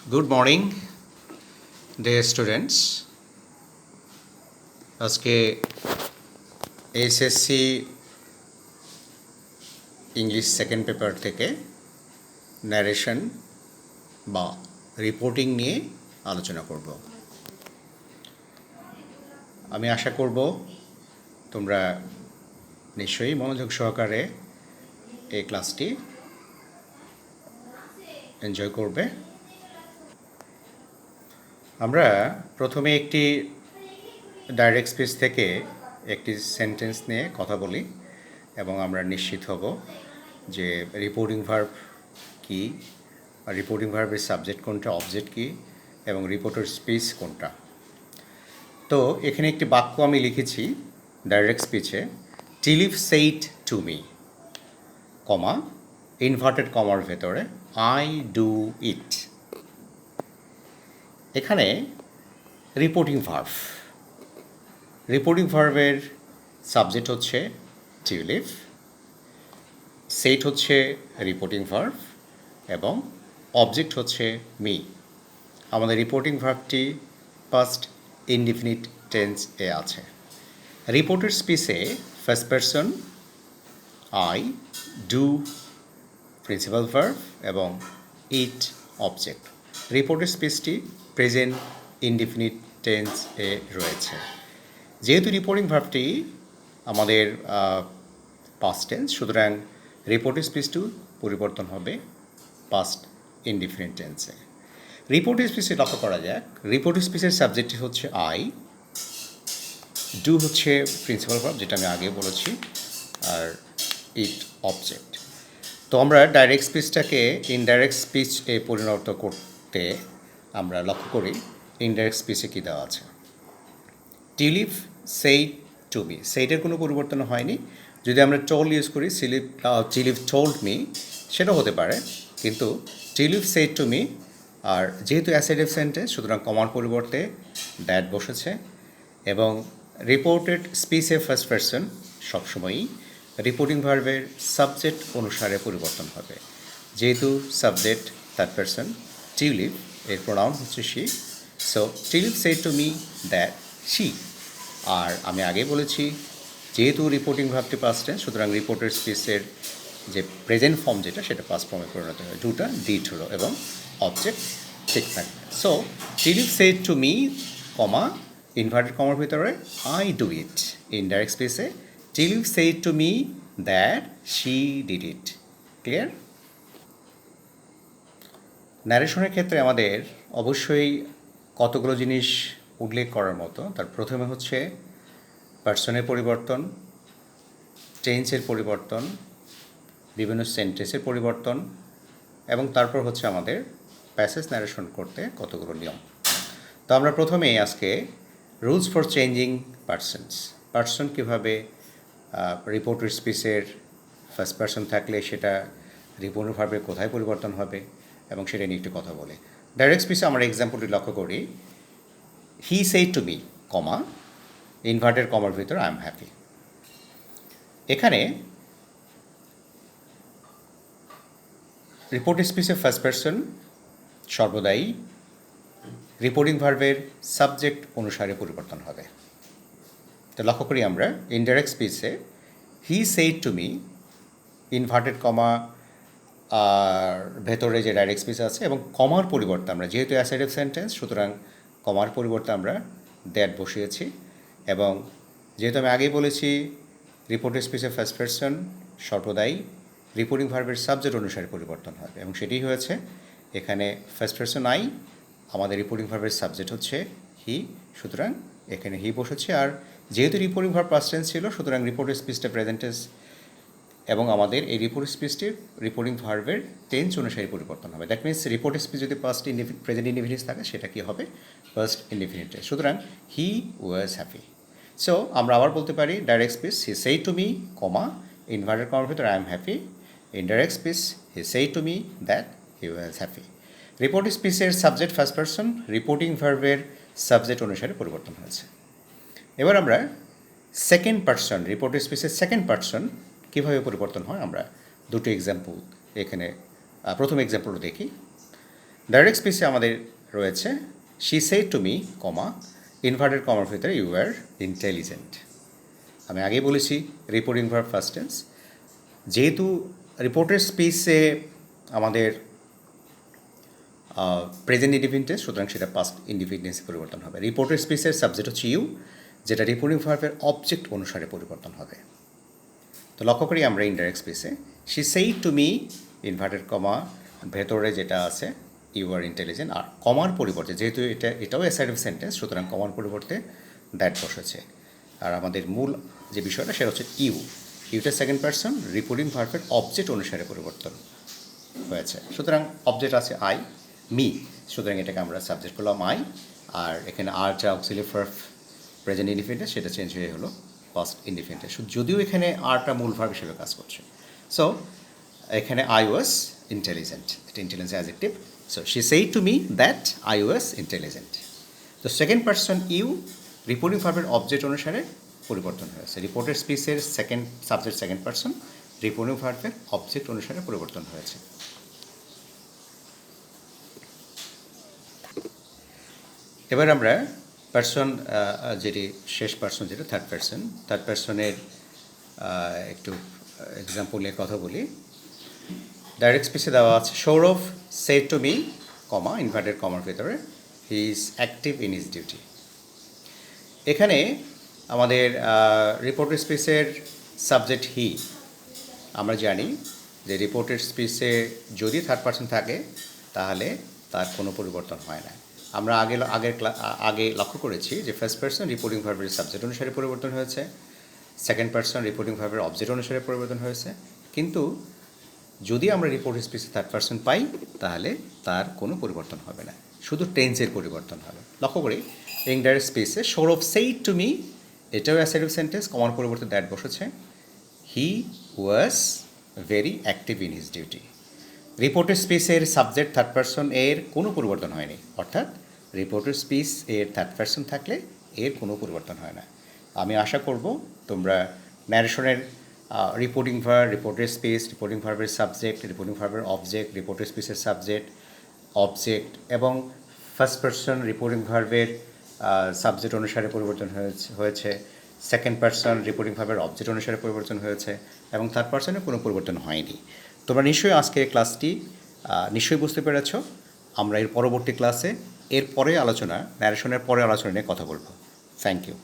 Good morning, dear students. আজকে SSC English second paper থেকে narration বা রিপোর্টিং নিয়ে আলোচনা করব। আমি আশা করব তোমরা নিশ্চয়ই মনোযোগ সহকারে এই ক্লাসটি এনজয় করবে। আমরা প্রথমে একটি ডাইরেক্ট স্পিচ থেকে একটি সেন্টেন্স নিয়ে কথা বলি এবং আমরা নিশ্চিত হব যে রিপোর্টিং ভার্ব কী, রিপোর্টিং ভার্বের সাবজেক্ট কোনটা, অবজেক্ট কী এবং রিপোর্টের স্পিচ কোনটা। তো এখানে একটি বাক্য আমি লিখেছি ডাইরেক্ট স্পিচে, টিলিফ said to me, comma inverted কমার ভেতরে আই ডু ইট। এখানে রিপোর্টিং ভার্বের সাবজেক্ট হচ্ছে টিলিফ, সেইট হচ্ছে রিপোর্টিং ভার্ব এবং অবজেক্ট হচ্ছে মি। আমাদের রিপোর্টিং ভার্বটি পাস্ট ইনডিফিনিট টেন্স এ আছে। রিপোর্টের স্পিচে first person I, do principal verb এবং ইট অবজেক্ট। রিপোর্টের স্পিচটি প্রেজেন্ট ইনডিফিনিট টেন্স এ রয়েছে। যেহেতু রিপোর্টিং ভার্বটি আমাদের পাস্ট টেন্স, সুতরাং রিপোর্টের স্পিচটিও পরিবর্তন হবে পাস্ট ইনডিফিনিট টেন্সে। রিপোর্টের স্পিচে লক্ষ্য করা যাক, রিপোর্টের স্পিচের সাবজেক্টটি হচ্ছে আই, ডু হচ্ছে প্রিন্সিপাল ভার্ব যেটা আমি আগে বলেছি, আর ইট অবজেক্ট। তো আমরা ডাইরেক্ট স্পিচটাকে ইনডাইরেক্ট স্পিচ এ পরিণত করতে আমরা লক্ষ্য করি ইনডাইরেক্ট স্পিচে কী দেওয়া আছে। টিলিফ সেইড টু মি, সেইটের কোনো পরিবর্তন হয়নি। যদি আমরা টোল ইউজ করি, টিলিফ টোল্ড মি, সেটাও হতে পারে, কিন্তু টিলিফ সেইড টু মি। আর যেহেতু অ্যাসাইটিভ সেন্টেন্স, সুতরাং কমার পরিবর্তে দ্যাট বসেছে এবং রিপোর্টেড স্পিচে ফার্স্ট পারসন সবসময়ই রিপোর্টিং ভার্বের সাবজেক্ট অনুসারে পরিবর্তন হবে। যেহেতু সাবজেক্ট থার্ড পারসন, টিলিফ এর প্রোনাউন হচ্ছে শি, সো টিলিফ said to me that she. আর আমি আগে বলেছি যেহেতু রিপোর্টিং ভার্বটি পাস্ট টেন্স, সুতরাং রিপোর্টের স্পিচের যে প্রেজেন্ট ফর্ম যেটা, সেটা পাস্ট ফর্মে পরিণত হয়। দুটা ডিড হলো এবং অবজেক্ট ঠিক থাকবে। সো টিলিফ said to me, comma inverted কমার ভিতরে আই ডু ইট। ইনডাইরেক্ট স্পেসে টিলিফ said to me that she did it. Clear? ন্যারেশনের ক্ষেত্রে আমাদের অবশ্যই কতগুলো জিনিস উল্লেখ করার মতো। তার প্রথমে হচ্ছে পার্সনের পরিবর্তন, টেন্সের পরিবর্তন, বিভিন্ন সেন্টেন্সের পরিবর্তন এবং তারপর হচ্ছে আমাদের প্যাসেজ ন্যারেশন করতে কতগুলো নিয়ম। তো আমরা প্রথমেই আজকে রুলস ফর চেঞ্জিং পার্সন কীভাবে রিপোর্টের স্পিচের ফার্স্ট পার্সন থাকলে সেটা রিপোর্টের ভার্বে কোথায় পরিবর্তন হবে এবং সেটা নিয়ে একটু কথা বলে। ডাইরেক্ট স্পিচে আমরা এক্সাম্পলটি লক্ষ্য করি, he said to me, comma inverted কমার ভিতর আই এম হ্যাপি। এখানে রিপোর্টেড স্পিচের ফার্স্ট পারসন সর্বদাই রিপোর্টিং ভার্বের সাবজেক্ট অনুসারে পরিবর্তন হবে। তো লক্ষ্য করি আমরা ইনডাইরেক্ট স্পিচে he said to me, inverted comma আর ভেতরে যে ডাইরেক্ট স্পিচ আছে এবং কমার পরিবর্তে আমরা যেহেতু অ্যাসাইটিভ সেন্টেন্স, সুতরাং কমার পরিবর্তে আমরা দ্যাট বসিয়েছি। এবং যেহেতু আমি আগেই বলেছি রিপোর্টেড স্পিচের ফার্স্ট পারসন সর্বদাই রিপোর্টিং ভার্বের সাবজেক্ট অনুসারে পরিবর্তন হবে এবং সেটি হয়েছে এখানে ফার্স্ট পারসন আই, আমাদের রিপোর্টিং ভার্বের সাবজেক্ট হচ্ছে হি, সুতরাং এখানে হি বসেছে। আর যেহেতু রিপোর্টিং ভার্ব পাস্ট টেন্স ছিল, সুতরাং রিপোর্টেড স্পিচটা প্রেজেন্ট টেন্স এবং আমাদের এই রিপোর্টেড স্পিচটির রিপোর্টিং ভার্বের টেন্স অনুসারে পরিবর্তন হবে। দ্যাট মিনস রিপোর্টেড স্পিচ যদি পাস্ট প্রেজেন্ট ইনডিফিনিট থাকে, সেটা কি হবে? First indefinite tense. সুতরাং হি ওয়াজ হ্যাপি। সো আমরা আবার বলতে পারি direct speech he said to me, comma inverted কমার ভিতরে I am happy. Indirect speech he said to me that he was happy. Reported স্পিচের সাবজেক্ট ফার্স্ট পারসন রিপোর্টিং ভার্বের subject অনুসারে পরিবর্তন হয়েছে। এবার আমরা সেকেন্ড পারসন, রিপোর্টেড স্পিচের সেকেন্ড পারসন কীভাবে পরিবর্তন হয় আমরা দুটো এক্সাম্পল এখানে প্রথম এক্সাম্পল দেখি। ডাইরেক্ট স্পিচে আমাদের রয়েছে she said to me comma inverted কমার ভিতরে ইউ আর ইন্টেলিজেন্ট। আমি আগেই বলেছি রিপোর্টিং ভার্ব ফার্স্ট টেন্স। যেহেতু রিপোর্টের স্পিচে আমাদের প্রেজেন্ট ইন্ডিফিনিট সুতরাং সেটা পাস্ট ইন্ডিফিনিটেন্সে পরিবর্তন হবে। রিপোর্টের স্পিচের সাবজেক্ট হচ্ছে ইউ, যেটা রিপোর্টিং ভার্বের অবজেক্ট অনুসারে পরিবর্তন হবে। তো লক্ষ্য করি আমরা ইনডাইরেক্ট স্পিচে she said to me inverted comma ভেতরে যেটা আছে ইউ আর ইন্টেলিজেন্ট, আর কমার পরিবর্তে যেহেতু এটাও অ্যাসার্টিভ সেন্টেন্স সুতরাং কমার পরিবর্তে দ্যাট বসেছে। আর আমাদের মূল যে বিষয়টা সেটা হচ্ছে ইউটা সেকেন্ড পারসন রিপোর্টিং ভার্বের অবজেক্ট অনুসারে পরিবর্তন হয়েছে। সুতরাং অবজেক্ট আছে আই, মি, সুতরাং এটাকে আমরা সাবজেক্ট করলাম আই, আর এখানে আর যা অক্সিলিয়ারি ভার্ব প্রেজেন্ট ইনডিফিনিট সেটা চেঞ্জ হয়ে হলো পাস্ট ইনডিফিনিট, যদিও এখানে আরটা মূল ভার্ব হিসেবে কাজ করছে। সো এখানে আই ওয়াজ ইন্টেলিজেন্ট, এটা intelligence adjective. So she said to me that I was intelligent. তো সেকেন্ড পারসন ইউ রিপোর্টিং ভার্বের অবজেক্ট অনুসারে পরিবর্তন হয়েছে। রিপোর্টের স্পিচের second subject second person reporting ভার্বের অবজেক্ট অনুসারে পরিবর্তন হয়েছে। এবার আমরা পারসন যেটি শেষ পারসন যেটা থার্ড পারসনের একটু এক্সাম্পল নিয়ে কথা বলি। ডাইরেক্ট স্পিচে দেওয়া আছে Sourav said to me comma inverted কমার ভিতরে he is active in his duty. এখানে আমাদের রিপোর্টেড স্পিচের সাবজেক্ট হি। আমরা জানি যে রিপোর্টেড স্পিচে যদি থার্ড পারসন থাকে তাহলে তার কোনো পরিবর্তন হয় না। আমরা আগে লক্ষ্য করেছি যে ফার্স্ট পারসন রিপোর্টিং ভার্বের সাবজেক্ট অনুসারে পরিবর্তন হয়েছে, সেকেন্ড পারসন রিপোর্টিং ভার্বের অবজেক্ট অনুসারে পরিবর্তন হয়েছে, কিন্তু যদি আমরা রিপোর্টেড স্পিচে থার্ড পারসন পাই তাহলে তার কোনো পরিবর্তন হবে না, শুধু টেন্সের পরিবর্তন হবে। লক্ষ্য করি ইনডাইরেক্ট স্পিচে সৌরভ সেইড টু মি, এটাও অ্যাসার্টিভ সেন্টেন্স, কমার পরিবর্তে দ্যাট বসেছে। He was very active in his duty. Reported স্পিচের সাবজেক্ট থার্ড পারসন এর কোনো পরিবর্তন হয়নি, অর্থাৎ রিপোর্টেড স্পিচ এর থার্ড পারসন থাকলে এর কোনো পরিবর্তন হয় না। আমি আশা করব তোমরা ন্যারেশনের reporting verb, reported speech, reporting ভার্বের সাবজেক্ট, রিপোর্টিং ভার্বের অবজেক্ট, রিপোর্টেড স্পিচের সাবজেক্ট অবজেক্ট এবং ফার্স্ট পারসন রিপোর্টিং ভার্বের সাবজেক্ট অনুসারে পরিবর্তন হয়েছে, সেকেন্ড পারসন রিপোর্টিং ভার্বের অবজেক্ট অনুসারে পরিবর্তন হয়েছে এবং থার্ড পারসনের কোনো পরিবর্তন হয়নি। তোমরা নিশ্চয়ই আজকের ক্লাসটি নিশ্চয়ই বুঝতে পেরেছ। আমরা এর পরবর্তী ক্লাসে ন্যারেশনের পরে আলোচনা নিয়ে কথা বলবো। Thank you.